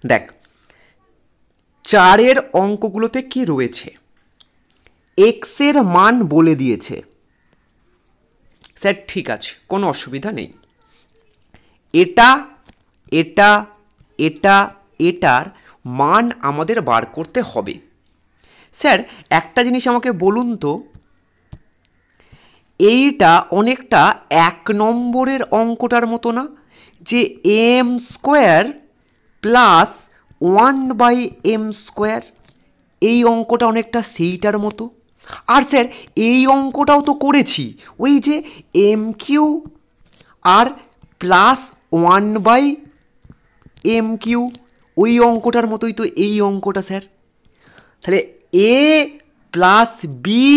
দেখ 4-এর অঙ্কগুলোতে কি রয়েছে, এক্স এর মান বলে দিয়েছে। স্যার ঠিক আছে, কোনো অসুবিধা নেই। এটা এটা এটা এটার মান আমাদের বার করতে হবে। স্যার একটা জিনিস আমাকে বলুন তো, এইটা অনেকটা 1 নম্বরের অঙ্কটার মতো না, যে M square plus 1/m square, এই অঙ্কটা অনেকটা সেইটার মতো। আর স্যার এই অঙ্কটাও তো করেছি, ওই যে M Q R plus 1/m Q, ওই অঙ্কটার মতোই তো এই অঙ্কটা স্যার। তাহলে এ প্লাস বি,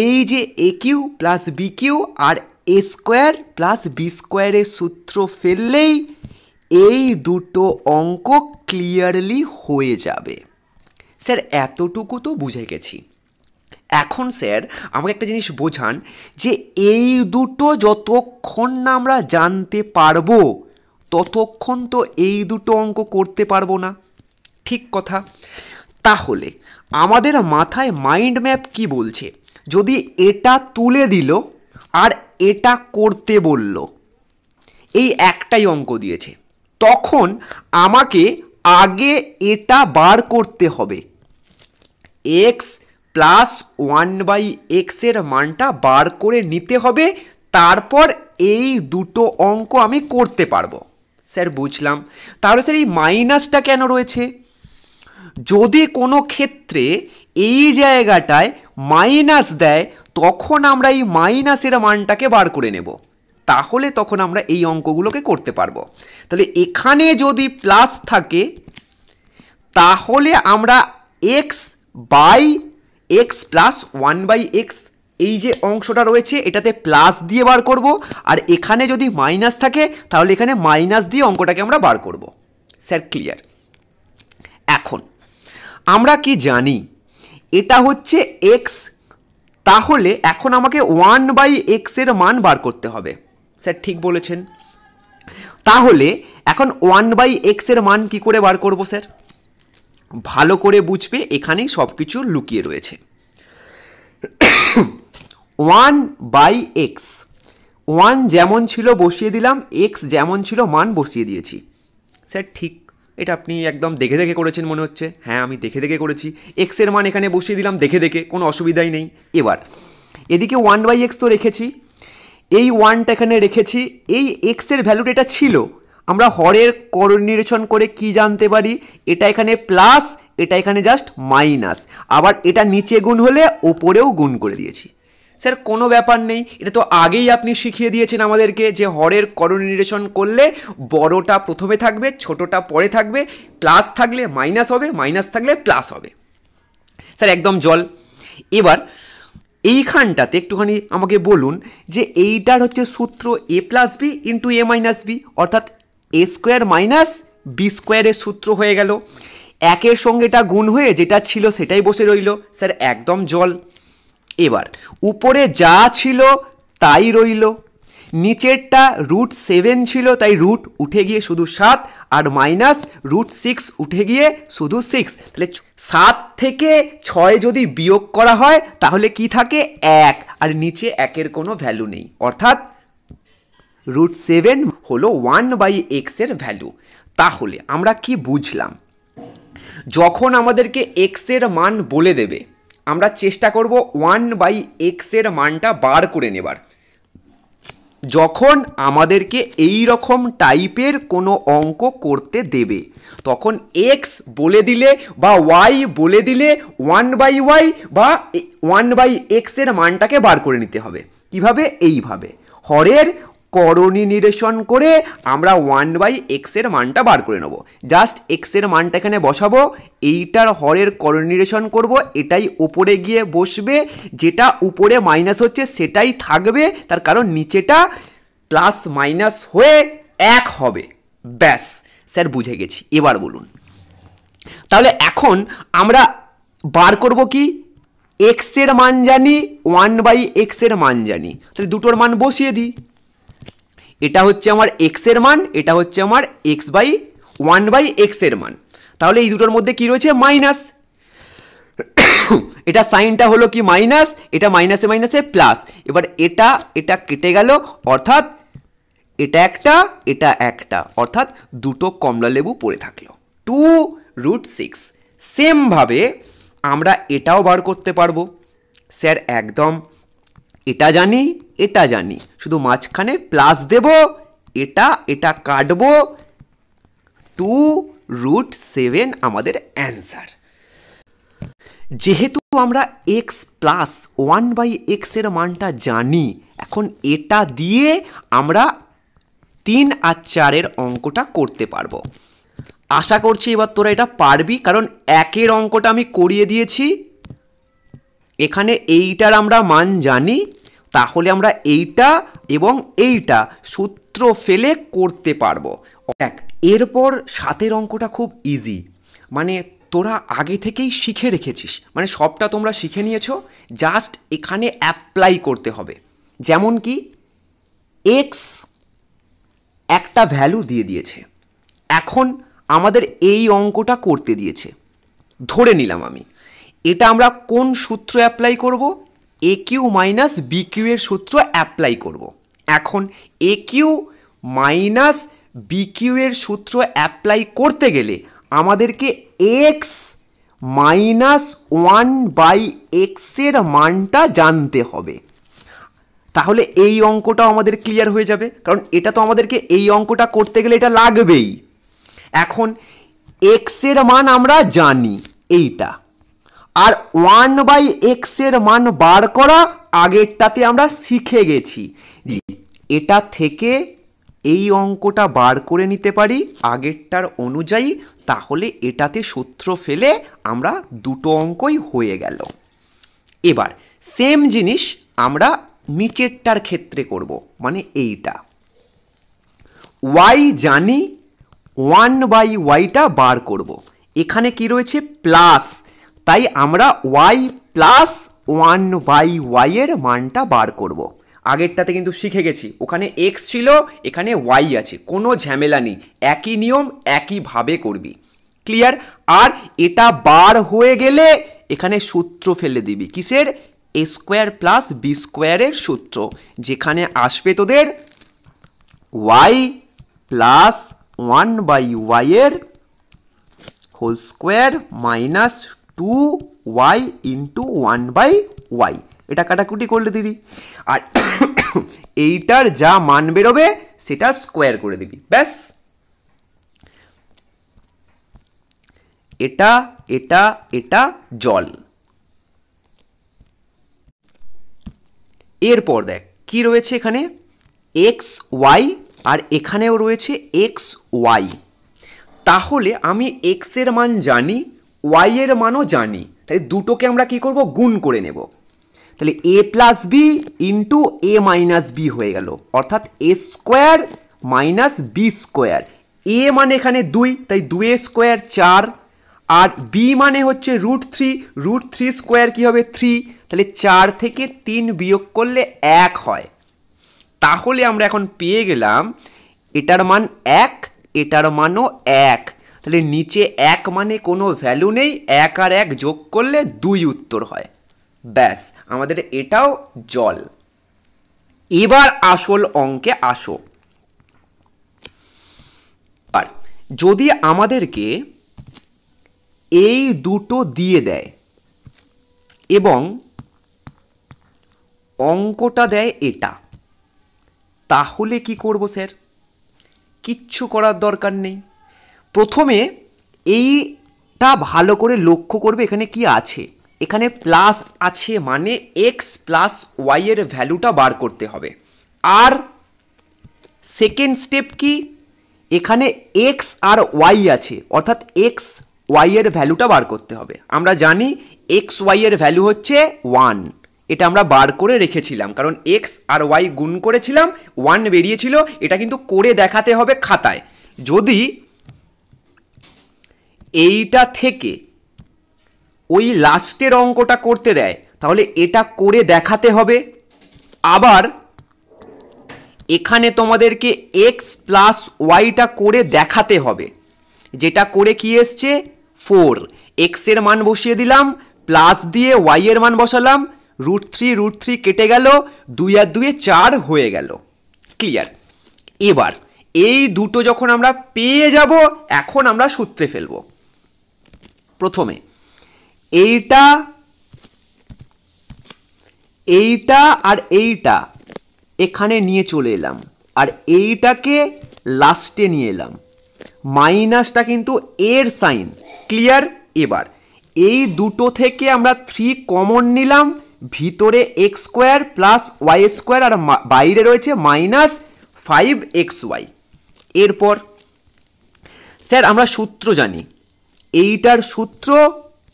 এই যে এ Q plus B Q R এ স্কোয়ার প্লাস বি স্কোয়ারের সূত্র ফেললেই এই দুটো অঙ্ক ক্লিয়ারলি হয়ে যাবে। স্যার এতটুকু তো বুঝে গেছি। এখন স্যার আমাকে একটা জিনিস বোঝান, যে এই দুটো যতক্ষণ না আমরা জানতে পারবো ততক্ষণ তো এই দুটো অঙ্ক করতে পারবো না। ঠিক কথা। তাহলে আমাদের মাথায় মাইন্ড ম্যাপ কি বলছে, যদি এটা তুলে দিল আর এটা করতে বলল, এই একটাই অঙ্ক দিয়েছে, তখন আমাকে আগে এটা বার করতে হবে, এক্স প্লাস 1/x এর মানটা বার করে নিতে হবে, তারপর এই দুটো অঙ্ক আমি করতে পারবো। স্যার বুঝলাম। তাহলে স্যার এই মাইনাসটা কেন রয়েছে? যদি কোনো ক্ষেত্রে এই জায়গাটায় মাইনাস দেয়, তখন আমরা এই মাইনাসের মানটাকে বার করে নেব, তাহলে তখন আমরা এই অঙ্কগুলোকে করতে পারবো। তাহলে এখানে যদি প্লাস থাকে, তাহলে আমরা x by x plus 1/x, এই যে অংশটা রয়েছে এটাতে প্লাস দিয়ে বার করব, আর এখানে যদি মাইনাস থাকে তাহলে এখানে মাইনাস দিয়ে অঙ্কটাকে আমরা বার করব। Sir clear. এখন আমরা কি জানি, এটা হচ্ছে এক্স, তাহলে এখন আমাকে 1/x এর মান বার করতে হবে। স্যার ঠিক বলেছেন। তাহলে এখন 1/x এর মান কি করে বার করব স্যার? ভালো করে বুঝবে, এখানেই সব কিছু লুকিয়ে রয়েছে। 1/x, 1 যেমন ছিল বসিয়ে দিলাম, x যেমন ছিল মান বসিয়ে দিয়েছি। স্যার ঠিক, এটা আপনি একদম দেখে দেখে করেছেন মনে হচ্ছে। হ্যাঁ আমি দেখে দেখে করেছি, x এর মান এখানে বসিয়ে দিলাম দেখে দেখে, কোনো অসুবিধাই নেই। এবার এদিকে 1/x তো রেখেছি, এই 1টা এখানে রেখেছি, এই x এর ভ্যালুটা এটা ছিল, আমরা হরের করনির্দেশন করে কি জানতে পারি, এটা এখানে প্লাস, এটা এখানে জাস্ট মাইনাস, আবার এটা নিচে গুণ হলে ওপরেও গুণ করে দিয়েছি। স্যার কোনো ব্যাপার নেই, এটা তো আগেই আপনি শিখিয়ে দিয়েছেন আমাদেরকে, যে হরের করনির্দেশন করলে বড়টা প্রথমে থাকবে, ছোটটা পরে থাকবে, প্লাস থাকলে মাইনাস হবে, মাইনাস থাকলে প্লাস হবে। স্যার একদম জল। এবার এইখানটাতে একটুখানি আমাকে বলুন, যে এইটার হচ্ছে সূত্র এ প্লাস বি ইন্টু এ মাইনাস বি, অর্থাৎ এ স্কোয়ার মাইনাস বি স্কোয়ারের সূত্র হয়ে গেল। একের সঙ্গে এটা গুণ হয়ে যেটা ছিল সেটাই বসে রইল। স্যার একদম জল। এবার উপরে যা ছিল তাই রইল, নিচেরটা √7 ছিল, তাই রুট উঠে গিয়ে শুধু 7, আর মাইনাস √6 উঠে গিয়ে শুধু 6। তাহলে 7 থেকে 6 যদি বিয়োগ করা হয় তাহলে কি থাকে, 1, আর নিচে 1-এর কোনো ভ্যালু নেই, অর্থাৎ √7 হলো 1/x এর ভ্যালু। তাহলে আমরা কি বুঝলাম, যখন আমাদেরকে x এর মান বলে দেবে আমরা চেষ্টা করব 1/x এর মানটা বার করে নেবার। যখন আমাদেরকে এই রকম টাইপের কোনো অঙ্ক করতে দেবে, তখন x বলে দিলে বা y বলে দিলে 1/y বা 1/x এর মানটাকে বার করে নিতে হবে। কিভাবে? এইভাবে হরের করণী নিরসন করে আমরা 1/x এর মানটা বার করে নেব। জাস্ট x এর মানটা এখানে বসাবো, এইটার হরের করণী নিরসন করব, এটাই উপরে গিয়ে বসবে, যেটা উপরে মাইনাস হচ্ছে সেটাই থাকবে, তার কারণ নিচেটা প্লাস মাইনাস হয়ে 1 হবে। ব্যাস স্যার বুঝে গেছি। এবার বলুন, তাহলে এখন আমরা বার করব কি, x এর মান জানি, 1/x এর মান জানি, তাহলে দুটোর মান বসিয়ে দিই। এটা হচ্ছে আমার x এর মান, এটা হচ্ছে আমার x/1 1/x এর মান। তাহলে এই দুটোর মধ্যে কি রয়েছে? মাইনাস। এটা সাইনটা হলো কি মাইনাস, এটা মাইনাসে মাইনাসে প্লাস। এবার এটা এটা কেটে গেল, অর্থাৎ এটা একটা, অর্থাৎ দুটো কমলা লেবু পড়ে থাকলো, 2√6। সেমভাবে আমরা এটাও বার করতে পারবো। স্যার একদম, এটা জানি, শুধু মাঝখানে প্লাস দেব, এটা কাটবো, 2√7 আমাদের অ্যান্সার। যেহেতু আমরা x প্লাস 1/x এর মানটা জানি, এখন এটা দিয়ে আমরা 3 আর 4-এর অঙ্কটা করতে পারবো। আশা করছি এবার তোরা এটা পারবি, কারণ 1-এর অঙ্কটা আমি করিয়ে দিয়েছি। এখানে এইটার আমরা মান জানি, তাহলে আমরা এইটা এবং এইটা সূত্র ফেলে করতে পারবো। এরপর 7-এর অঙ্কটা খুব ইজি, মানে তোরা আগে থেকেই শিখে রেখেছিস, মানে সবটা তোমরা শিখে নিয়েছো, জাস্ট এখানে অ্যাপ্লাই করতে হবে। যেমন কি x একটা ভ্যালু দিয়ে দিয়েছে, এখন আমাদের এই অঙ্কটা করতে দিয়েছে, ধরে নিলাম আমি, এটা আমরা কোন সূত্র অ্যাপ্লাই করব? AQ মাইনাস BQ এর সূত্র অ্যাপ্লাই করব। এখন AQ মাইনাস BQ এর সূত্র অ্যাপ্লাই করতে গেলে আমাদেরকে x মাইনাস 1/x এর মানটা জানতে হবে। তাহলে এই অঙ্কটাও আমাদের ক্লিয়ার হয়ে যাবে, কারণ এটা তো আমাদেরকে এই অঙ্কটা করতে গেলে এটা লাগবেই। এখন x এর মান আমরা জানি এইটা, আর 1/x এর মান বার করা আগেরটাতে আমরা শিখে গেছি। জি, এটা থেকে এই অঙ্কটা বার করে নিতে পারি আগেরটার অনুযায়ী, তাহলে এটাতে সূত্র ফেলে আমরা দুটো অঙ্কই হয়ে গেল। এবার সেম জিনিস আমরা নিচেরটার ক্ষেত্রে করব, মানে এইটা y জানি, 1/yটা বার করব। এখানে কি রয়েছে? প্লাস, তাই আমরা y প্লাস 1/y এর মানটা বার করব। আগেরটাতে কিন্তু শিখে গেছি, ওখানে x ছিল, এখানে y আছে, কোনো ঝামেলা নেই, একই নিয়ম একইভাবে করবি। ক্লিয়ার? আর এটা বার হয়ে গেলে এখানে সূত্র ফেলে দিবি, কিসের? a² প্লাস b² এর সূত্র, যেখানে আসবে তোদের y প্লাস 1/y এর whole square minus 2y into 1/y। এটা কাটাকুটি করলে দিবি, আর এইটার যা মান বেরোবে সেটা স্কোয়ার করে দিবি, ব্যাস। এটা এটা এটা জল। এরপর দেখ কি রয়েছে এখানে, xy, আর এখানেও রয়েছে xy। তাহলে আমি x এর মান জানি, y এর মানও জানি, তাই দুটোকে আমরা কি করব? গুণ করে নেব। তাহলে a plus B into a minus B হয়ে গেল, অর্থাৎ a² মাইনাস b²। a মানে এখানে 2, তাই 2a² 4, আর b মানে হচ্ছে √3, √3 স্কোয়ার কী হবে? 3, তাহলে 4 থেকে 3 বিয়োগ করলে 1 হয়। তাহলে আমরা এখন পেয়ে গেলাম এটার মান 1, এটার মানও 1, তাহলে নিচে 1 মানে কোনো ভ্যালু নেই, 1 আর 1 যোগ করলে 2 উত্তর হয়, ব্যাস। আমাদের এটাও জল। এবার আসল অঙ্কে আসো। আর যদি আমাদেরকে এই দুটো দিয়ে দেয় এবং অঙ্কটা দেয় এটা, তাহলে কি করব স্যার? কিচ্ছু করার দরকার নেই। প্রথমে এইটা ভালো করে লক্ষ্য করবে, এখানে কি আছে? এখানে প্লাস আছে, মানে x প্লাস y এর ভ্যালুটা বার করতে হবে। আর সেকেন্ড স্টেপ কি? এখানে x আর y আছে, অর্থাৎ x y এর ভ্যালুটা বার করতে হবে। আমরা জানি x y এর ভ্যালু হচ্ছে 1, এটা আমরা বার করে রেখেছিলাম, কারণ x আর y গুণ করেছিলাম, 1 বেরিয়েছিল। এটা কিন্তু করে দেখাতে হবে খাতায়। যদি এইটা থেকে ওই লাস্টের অঙ্কটা করতে দেয়, তাহলে এটা করে দেখাতে হবে। আবার এখানে তোমাদেরকে x প্লাস ওয়াইটা করে দেখাতে হবে। যেটা করে কি এসছে 4, এক্স এর মান বসিয়ে দিলাম, প্লাস দিয়ে ওয়াই এর মান বসালাম, √3 কেটে গেল, 2 আর 2 4 হয়ে গেল। ক্লিয়ার? এবার এই দুটো যখন আমরা পেয়ে যাব, এখন আমরা সূত্রে ফেলব। প্রথমে এইটা আর এইটা এখানে নিয়ে চলে এলাম, আর এইটাকে লাস্টে নিয়ে এলাম। মাইনাসটা কিন্তু এর সাইন। ক্লিয়ার? এবার এই দুটো থেকে আমরা 3 কমন নিলাম, ভিতরে x² প্লাস y², আর বাইরে রয়েছে -5xy। এরপর স্যার আমরা সূত্র জানি, এইটার সূত্র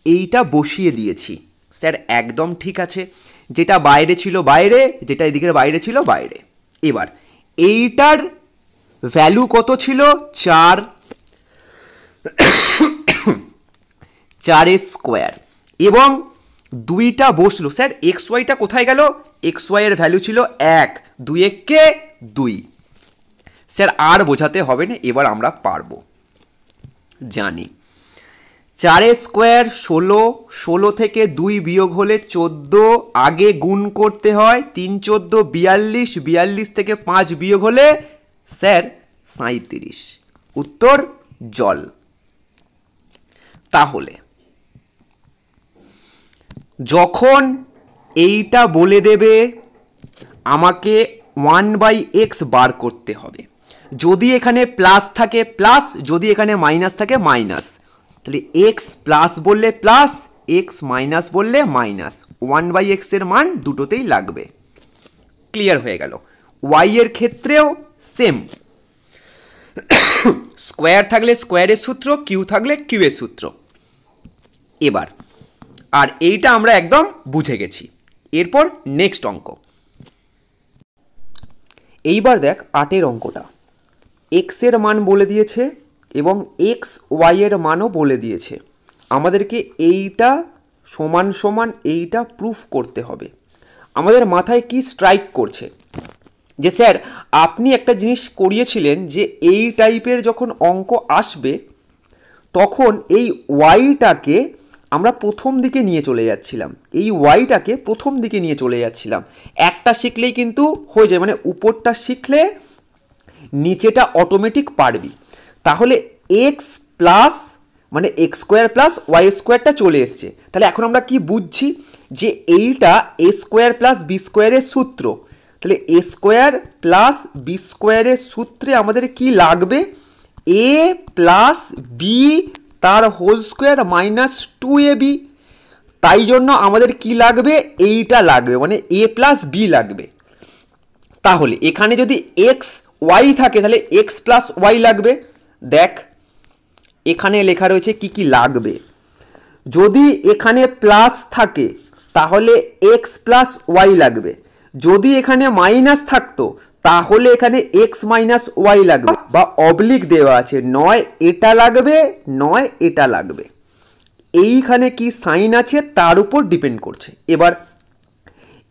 এইটা বসিয়ে দিয়েছি। স্যার একদম ঠিক আছে, যেটা বাইরে ছিল বাইরে, যেটা এদিকের বাইরে ছিল বাইরে। এবার এইটার ভ্যালু কত ছিল? 4, 4² এবং 2টা বসলো। স্যার এক্স ওয়াইটা কোথায় গেল? এক্স ওয়াইয়ের ভ্যালু ছিল 1, 2 একে 2। স্যার আর বোঝাতে হবে না, এবার আমরা পারবো। জানি 4² 16, 16 থেকে 2 বিয়োগ হলে 14, আগে গুণ করতে হয়, 3 14 42, 42 থেকে 5 বিয়োগ হলে স্যার 37। উত্তর জল। তাহলে যখন এইটা বলে দেবে আমাকে 1/x বার করতে হবে, যদি এখানে প্লাস থাকে প্লাস, যদি এখানে মাইনাস থাকে মাইনাস, তাহলে এক্স প্লাস বললে প্লাস, এক্স মাইনাস বললে মাইনাস, 1/x এর মান দুটোতেই লাগবে। ক্লিয়ার হয়ে গেল? ওয়াই এর ক্ষেত্রেও সেম, স্কোয়ার থাকলে স্কোয়ারের সূত্র, কিউ থাকলে কিউয়ের সূত্র। এবার আর এইটা আমরা একদম বুঝে গেছি। এরপর নেক্সট অঙ্ক। এইবার দেখ 8 অঙ্কটা, এক্স এর মান বলে দিয়েছে এবং এক্স ওয়াই এর মানও বলে দিয়েছে। আমাদেরকে এইটা সমান সমান এইটা প্রুফ করতে হবে। আমাদের মাথায় কি স্ট্রাইক করছে যে স্যার আপনি একটা জিনিস করিয়েছিলেন যে এই টাইপের যখন অঙ্ক আসবে তখন এই ওয়াইটাকে আমরা প্রথম দিকে নিয়ে চলে যাচ্ছিলাম, এই ওয়াইটাকে প্রথম দিকে নিয়ে চলে যাচ্ছিলাম। একটা শিখলেই কিন্তু হয়ে যায়, মানে উপরটা শিখলে নিচেটা অটোমেটিক পারবি। তাহলে এক্স প্লাস মানে x² প্লাস y² চলে এসছে। তাহলে এখন আমরা কি বুঝছি যে এইটা a² প্লাস b² এর সূত্র। তাহলে a² প্লাস b² এর সূত্রে আমাদের কি লাগবে? a প্লাস b তার হোল স্কোয়ার মাইনাস 2ab। তাই জন্য আমাদের কি লাগবে? এইটা লাগবে, মানে a প্লাস b লাগবে। তাহলে এখানে যদি এক্স ওয়াই থাকে তাহলে এক্স প্লাস ওয়াই লাগবে। দেখ এখানে লেখা রয়েছে কি কি লাগবে। যদি এখানে প্লাস থাকে তাহলে এক্স প্লাস ওয়াই লাগবে, যদি এখানে মাইনাস থাকতো তাহলে এখানে এক্স মাইনাস ওয়াই লাগবে, বা অবলিক দেওয়া আছে, নয় এটা লাগবে নয় এটা লাগবে। এইখানে কি সাইন আছে তার উপর ডিপেন্ড করছে। এবার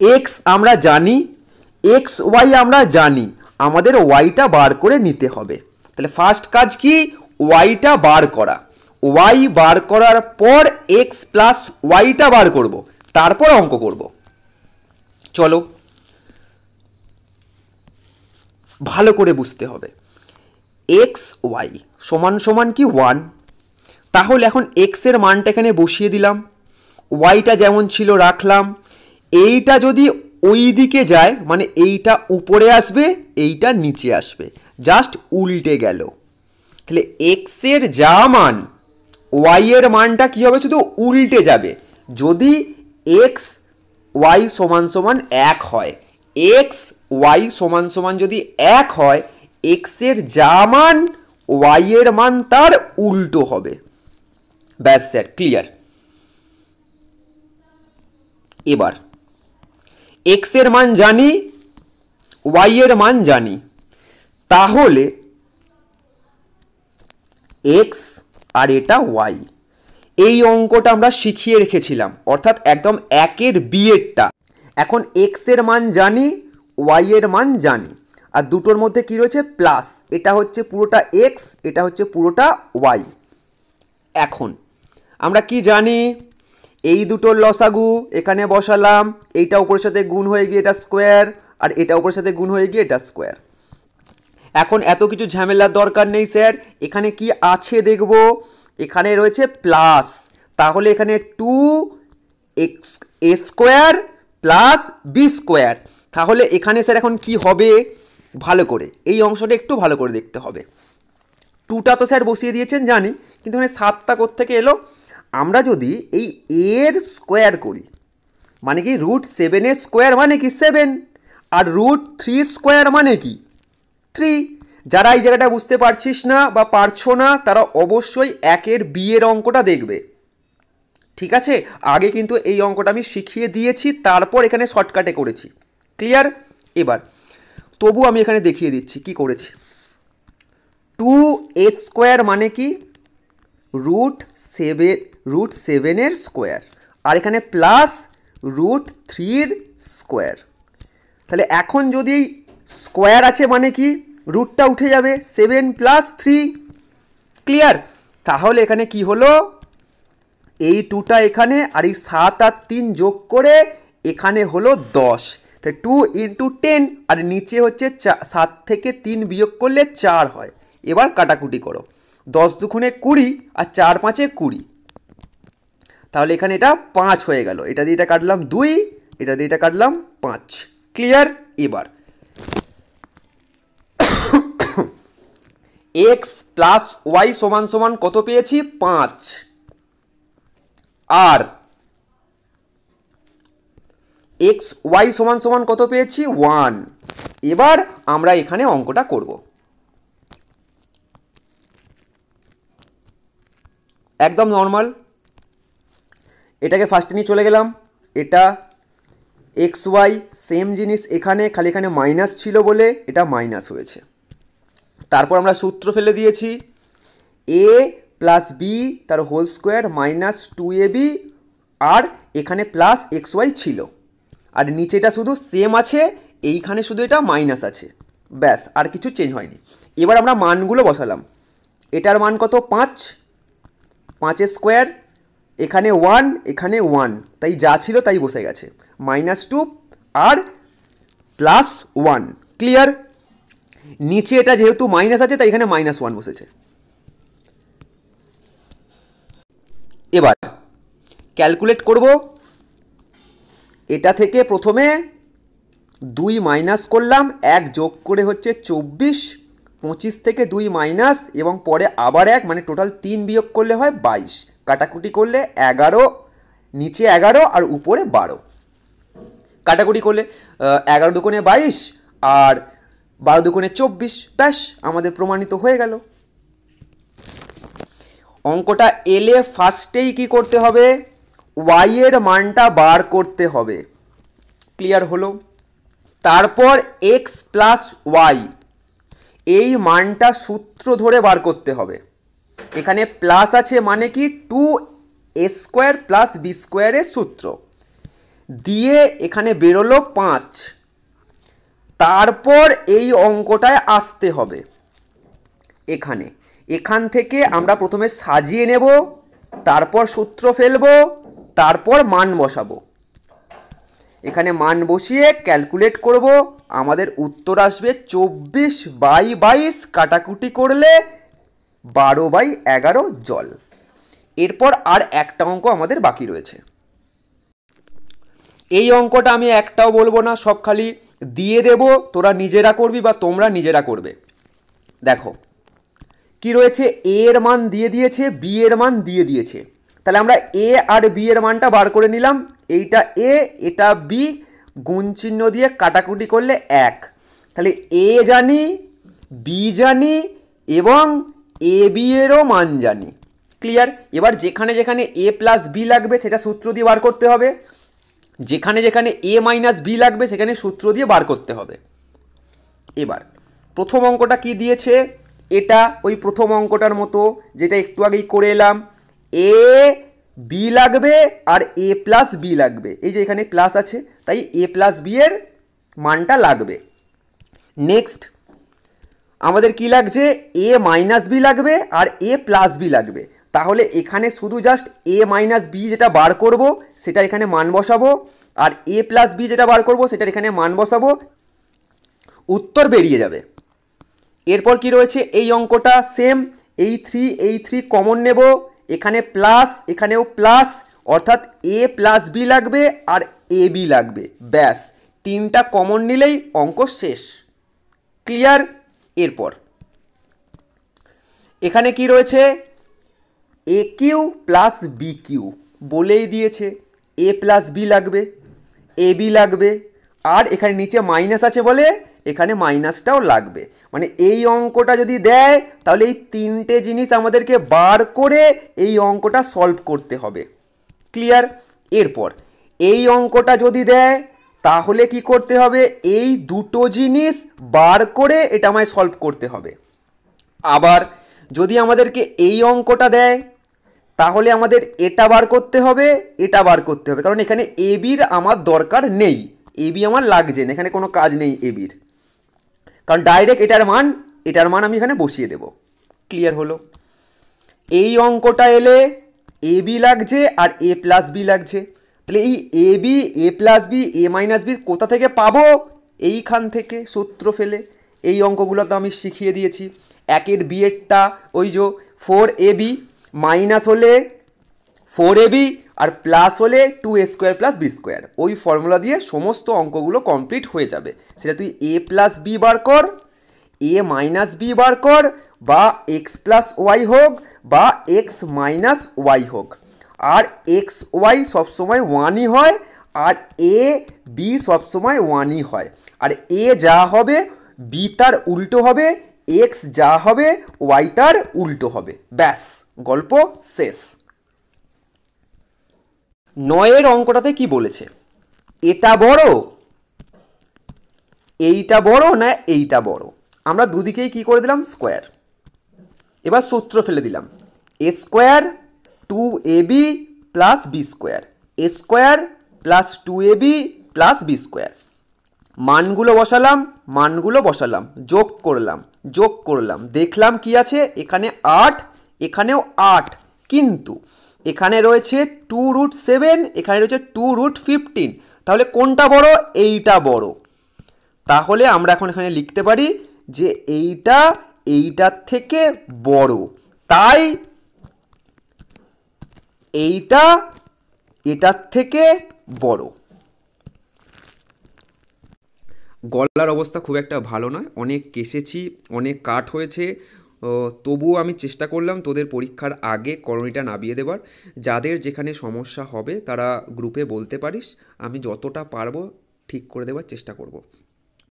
এক্স আমরা জানি, এক্স ওয়াই আমরা জানি, আমাদের ওয়াইটা বার করে নিতে হবে। তাহলে ফার্স্ট কাজ কি? ওয়াইটা বার করা। ওয়াই বার করার পর এক্স প্লাস ওয়াইটা বার করব, তারপর অঙ্ক করব। চলো ভালো করে বুঝতে হবে। এক্স ওয়াই সমান সমান কি 1। তাহলে এখন এক্স এর মানটা এখানে বসিয়ে দিলাম, ওয়াইটা যেমন ছিল রাখলাম। এইটা যদি ওই দিকে যায় মানে এইটা উপরে আসবে এইটা নিচে আসবে, জাস্ট উল্টে গেল। তাহলে এক্স এর যা মান ওয়াই এর মানটা কি হবে? শুধু উল্টে যাবে। যদি এক্স ওয়াই সমান সমান 1 হয়, এক্স ওয়াই সমান সমান যদি 1 হয়, এক্স এর যা মান ওয়াই এর মান তার উল্টো হবে। ব্যাস স্যার, ক্লিয়ার। এবার এক্স এর মান জানি, ওয়াই এর মান জানি, তাহলে এক্স আর এটা ওয়াই। এই অঙ্কটা আমরা শিখিয়ে রেখেছিলাম, অর্থাৎ একদম 1-এর বিয়েরটা। এখন এক্স এর মান জানি, ওয়াই এর মান জানি, আর দুটোর মধ্যে কি রয়েছে? প্লাস। এটা হচ্ছে পুরোটা এক্স, এটা হচ্ছে পুরোটা ওয়াই। এখন আমরা কি জানি, এই দুটোর লসাগু এখানে বসালাম, এইটা উপরের সাথে গুণ হয়ে গিয়ে এটা স্কোয়ার, আর এটা উপরের সাথে গুণ হয়ে গিয়ে এটা স্কোয়ার। এখন এত কিছু ঝামেলার দরকার নেই স্যার, এখানে কি আছে দেখব, এখানে রয়েছে প্লাস, তাহলে এখানে 2a square plus B square, তাহলে এখানে স্যার এখন কি হবে, ভালো করে এই অংশটা একটু ভালো করে দেখতে হবে। 2টা তো স্যার বসিয়ে দিয়েছেন জানি, কিন্তু এখানে 7টা কোত্থেকে এলো, আমরা যদি এই এর স্কোয়ার করি, মানে কি √7 স্কোয়ার মানে কি 7, আর √3 স্কোয়ার মানে কি 3। যারা এই জায়গাটা বুঝতে পারছিস না বা পারছো না, তারা অবশ্যই 1-এর বি এর অঙ্কটা দেখবে, ঠিক আছে? আগে কিন্তু এই অঙ্কটা আমি শিখিয়ে দিয়েছি, তারপর এখানে শর্টকাটে করেছি, ক্লিয়ার? এবার তবু আমি এখানে দেখিয়ে দিচ্ছি কি করেছি। 2a স্কোয়ার মানে কি √7 স্কোয়ার, আর এখানে প্লাস √3 স্কোয়ার। তাহলে এখন যদি স্কোয়ার আছে মানে কি রুটটা উঠে যাবে, 7 + 3, ক্লিয়ার? তাহলে এখানে কি হলো, এই 2টা এখানে, আর এই 7 আর 3 যোগ করে এখানে হলো 10, তাই 2 × 10, আর নিচে হচ্ছে 7 থেকে 3 বিয়োগ করলে 4 হয়। এবার কাটাকুটি করো, 10 দুগুণে 20 আর 4 5-এ 20, তাহলে এখানে এটা 5 হয়ে গেল, এটা দিয়ে এটা কাটলাম 2, এটা দিয়ে এটা কাটলাম 5, ক্লিয়ার? এবার x + y = কত পেয়েছি, 5, আর x y = কত পেয়েছি, 1। এবার আমরা এখানে অঙ্কটা করব, একদম নর্মাল। এটাকে ফার্স্টে নিয়ে চলে গেলাম, এটা এক্স ওয়াই সেম জিনিস, এখানে খালি এখানে মাইনাস ছিল বলে এটা মাইনাস হয়েছে। তারপর আমরা সূত্র ফেলে দিয়েছি, a + b তার হোল স্কোয়ার -2ab, আর এখানে প্লাস এক্স ওয়াই ছিল, আর নিচেটা শুধু সেম আছে, এইখানে শুধু এটা মাইনাস আছে, ব্যাস, আর কিছু চেঞ্জ হয়নি। এবার আমরা মানগুলো বসালাম, এটার মান কত, 5, 5 স্কোয়ার, এখানে 1, এখানে 1, তাই যা ছিল তাই বসে গেছে, -2 আর +1, ক্লিয়ার? নিচে এটা যেহেতু মাইনাস আছে তাই এখানে -1 বসেছে। এবার ক্যালকুলেট করব, এটা থেকে প্রথমে 2 মাইনাস করলাম, 1 যোগ করে হচ্ছে 24, 25 থেকে 2 মাইনাস এবং পরে আবার 1, মানে টোটাল 3 বিয়োগ করলে হয় 22, কাটাকুটি করলে 11, নিচে 11 আর উপরে 12, কাটাকুটি করলে 11 দুগুণে 22 আর 12 দুগুণে 24, ব্যাস আমাদের প্রমাণিত হয়ে গেল। অঙ্কটা এলে ফার্স্টেই কি করতে হবে, y এর মানটা বার করতে হবে, ক্লিয়ার হলো? তারপর x + y এই মানটা সূত্র ধরে বার করতে হবে, এখানে প্লাস আছে মানে কি 2a স্কোয়ার + b স্কোয়ারের সূত্র দিয়ে এখানে বেরোলো 5, তারপর এই অঙ্কটায় আসতে হবে, এখান থেকে আমরা প্রথমে সাজিয়ে নেব, তারপর সূত্র ফেলবো, তারপর মান বসাবো, এখানে মান বসিয়ে ক্যালকুলেট করব, আমাদের উত্তর আসবে 24/22, কাটাকুটি করলে 12/11 জল। এরপর আর একটা অঙ্ক আমাদের বাকি রয়েছে, এই অঙ্কটা আমি একটাও বলবো না, সব খালি দিয়ে দেব, তোরা নিজেরা করবি বা তোমরা নিজেরা করবে। দেখো কি রয়েছে, a এর মান দিয়ে দিয়েছে, b এর মান দিয়ে দিয়েছে, তাহলে আমরা a আর b এর মানটা বার করে নিলাম, এইটা a এটা b, গুণ চিহ্ন দিয়ে কাটাকুটি করলে 1, তাহলে a জানি, b জানি এবং ab এরও মান জানি, ক্লিয়ার? এবার যেখানে যেখানে a + b লাগবে সেটা সূত্র দিয়ে বার করতে হবে, যেখানে যেখানে a - b লাগবে সেখানে সূত্র দিয়ে বার করতে হবে। এবার প্রথম অঙ্কটা কি দিয়েছে, এটা ওই প্রথম অঙ্কটার মতো যেটা একটু আগেই করে এলাম, a b লাগবে আর a + b লাগবে, এই যে এখানে প্লাস আছে তাই a + b এর মানটা লাগবে। নেক্সট আমাদের কি লাগছে, a - b লাগবে আর a + b লাগবে, তাহলে এখানে শুধু জাস্ট এ মাইনাস বি যেটা বার করব সেটা এখানে মান বসাবো, আর এ প্লাস বি যেটা বার করব সেটার এখানে মান বসাবো, উত্তর বেরিয়ে যাবে। এরপর কি রয়েছে, এই অঙ্কটা সেম, এই থ্রি কমন নেব, এখানে প্লাস এখানেও প্লাস, অর্থাৎ এ প্লাস বি লাগবে আর এ বি লাগবে, ব্যাস তিনটা কমন নিলেই অঙ্ক শেষ। ক্লিয়ার? এরপর এখানে কি রয়েছে, এ কিউ প্লাস বি কিউ বলেই দিয়েছে, এ প্লাস বি লাগবে, এ বি লাগবে, আর এখানে নিচে মাইনাস আছে বলে এখানে মাইনাসটাও লাগবে। মানে এই অঙ্কটা যদি দেয় তাহলে এই তিনটে জিনিস আমাদেরকে বার করে এই অঙ্কটা সলভ করতে হবে। ক্লিয়ার? এরপর এই অঙ্কটা যদি দেয় তাহলে কি করতে হবে, এই দুটো জিনিস বার করে এটা আমায় সলভ করতে হবে। আবার যদি আমাদেরকে এই অঙ্কটা দেয় তাহলে আমাদের এটা বার করতে হবে, এটা বার করতে হবে, কারণ এখানে এ বির আমার দরকার নেই, এ বি আমার লাগছে না, এখানে কোনো কাজ নেই এ বির, কারণ ডাইরেক্ট এটার মান আমি এখানে বসিয়ে দেব। ক্লিয়ার হলো? এই অঙ্কটা এলে এ বি লাগছে আর এ প্লাস বি লাগছে, তাহলে এই A B A plus B A minus B কোথা থেকে পাবো, এইখান থেকে সূত্র ফেলে। এই অঙ্কগুলো তো আমি শিখিয়ে দিয়েছি। একের বি এরটা ওই যে 4ab মাইনাস হলে 4ab আর প্লাস হলে 2a² প্লাস b², ওই ফর্মুলা দিয়ে সমস্ত অঙ্কগুলো কমপ্লিট হয়ে যাবে। সেটা তুই a প্লাস বি বার কর, a মাইনাস বি বার কর, বা এক্স প্লাস ওয়াই হোক বা এক্স মাইনাস ওয়াই হোক, আর এক্স ওয়াই সবসময় ওয়ানই হয়, আর এ বি সবসময় ওয়ানই হয়, আর এ যা হবে বি তার উল্টো হবে, এক্স যা হবে ওয়াই তার উল্টো হবে, ব্যাস গল্প শেষ। 9 অঙ্কটাতে কি বলেছে, এটা বড় এইটা বড় না এইটা বড়, আমরা দুদিকেই কি করে দিলাম স্কোয়ার। এবার সূত্র ফেলে দিলাম, a² 2ab plus b², a² plus 2ab plus b², মানগুলো বসালাম, যোগ করলাম, দেখলাম কি আছে, এখানে 8 এখানেও 8, কিন্তু এখানে রয়েছে 2√7, এখানে রয়েছে 2√15, তাহলে কোনটা বড়, এইটা বড়। তাহলে আমরা এখন এখানে লিখতে পারি যে এইটার থেকে বড়, তাই এইটা এটার থেকে বড়। গলার অবস্থা খুব একটা ভালো নয়, অনেক কেসেছি, অনেক কাট হয়েছে, তবুও আমি চেষ্টা করলাম তোদের পরীক্ষার আগে করণীটা নামিয়ে দেবার। যাদের যেখানে সমস্যা হবে তারা গ্রুপে বলতে পারিস, আমি যতটা পারবো ঠিক করে দেওয়ার চেষ্টা করব।